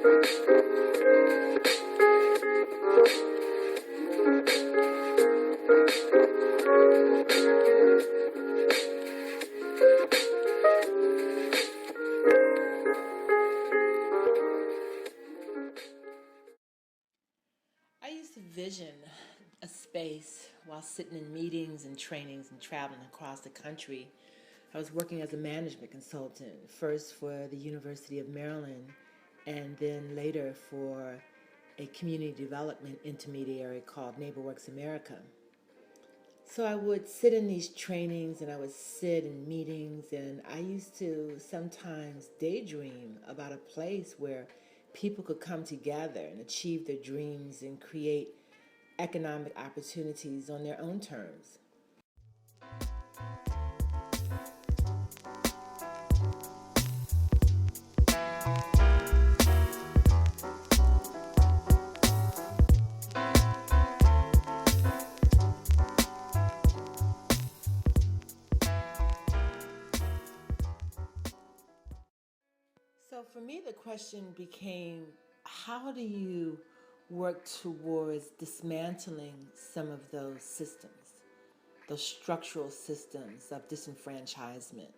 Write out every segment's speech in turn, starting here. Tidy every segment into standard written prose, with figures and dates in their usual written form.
I used to vision a space while sitting in meetings and trainings and traveling across the country. I was working as a management consultant, first for the University of Maryland and then later for a community development intermediary called NeighborWorks America. So I would sit in these trainings and I would sit in meetings, and I used to sometimes daydream about a place where people could come together and achieve their dreams and create economic opportunities on their own terms. So for me, the question became, how do you work towards dismantling some of those systems, those structural systems of disenfranchisement?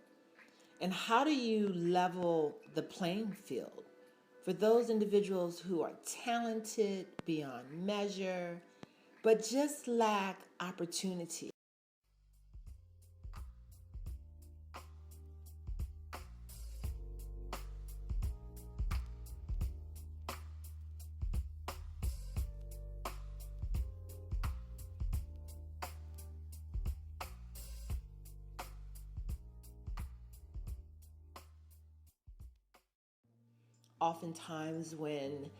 And how do you level the playing field for those individuals who are talented beyond measure, but just lack opportunity? Oftentimes when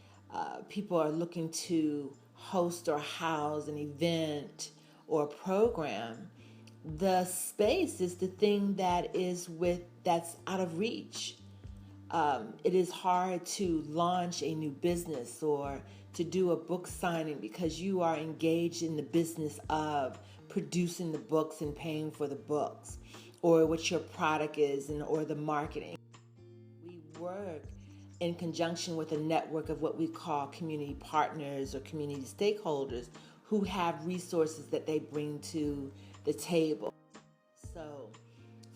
people are looking to host or house an event or a program, the space is the thing that's out of reach. It is hard to launch a new business or to do a book signing because you are engaged in the business of producing the books and paying for the books, or what your product is, or the marketing. We work in conjunction with a network of what we call community partners or community stakeholders who have resources that they bring to the table. So,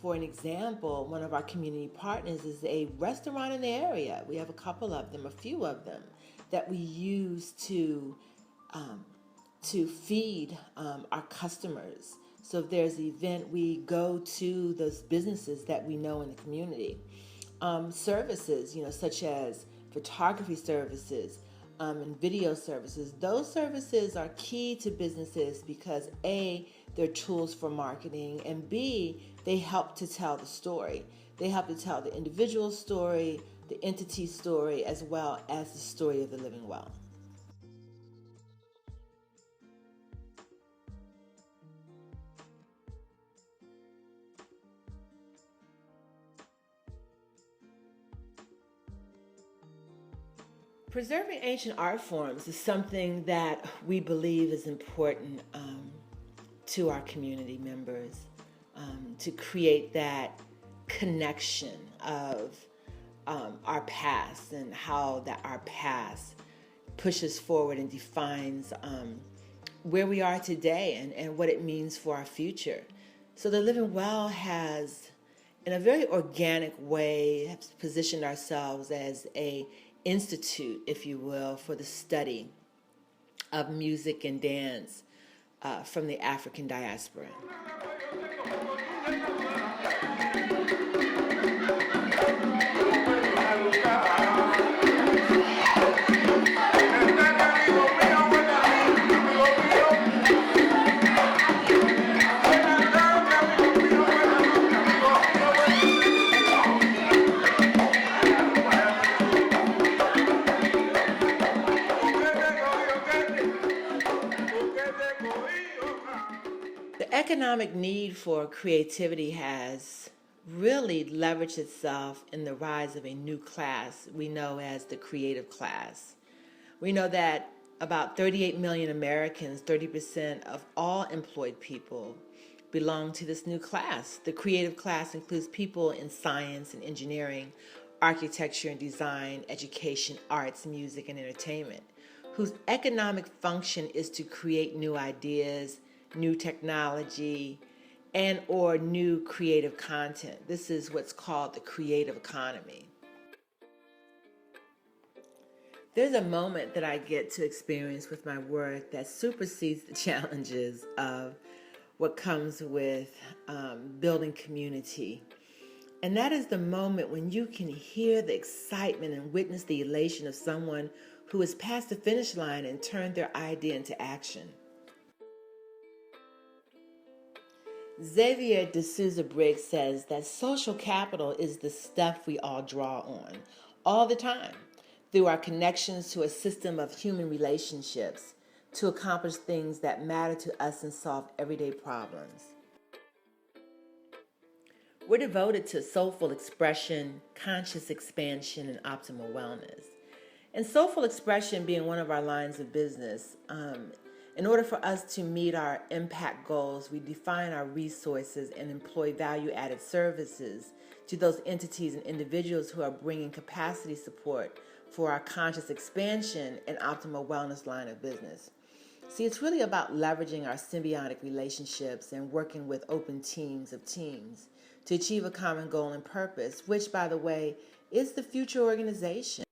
for an example, one of our community partners is a restaurant in the area. We have a couple of them, a few of them, that we use to feed our customers. So if there's an event, we go to those businesses that we know in the community. Services, such as photography services and video services. Those services are key to businesses because A, they're tools for marketing, and B, they help to tell the story. They help to tell the individual story, the entity story, as well as the story of the living well. Preserving ancient art forms is something that we believe is important to our community members, to create that connection of our past and how that our past pushes forward and defines where we are today and what it means for our future. So the Living Well has, in a very organic way, positioned ourselves as a institute, if you will, for the study of music and dance from the African diaspora. The economic need for creativity has really leveraged itself in the rise of a new class we know as the creative class. We know that about 38 million Americans, 30% of all employed people, belong to this new class. The creative class includes people in science and engineering, architecture and design, education, arts, music, and entertainment, whose economic function is to create new ideas, new technology, and or new creative content. This is what's called the creative economy. There's a moment that I get to experience with my work that supersedes the challenges of what comes with building community. And that is the moment when you can hear the excitement and witness the elation of someone who has passed the finish line and turned their idea into action. Xavier de Souza Briggs says that social capital is the stuff we all draw on all the time through our connections to a system of human relationships to accomplish things that matter to us and solve everyday problems. We're devoted to soulful expression, conscious expansion, and optimal wellness. And soulful expression being one of our lines of business, in order for us to meet our impact goals, we define our resources and employ value-added services to those entities and individuals who are bringing capacity support for our conscious expansion and optimal wellness line of business. See, it's really about leveraging our symbiotic relationships and working with open teams of teams to achieve a common goal and purpose, which, by the way, is the future organization.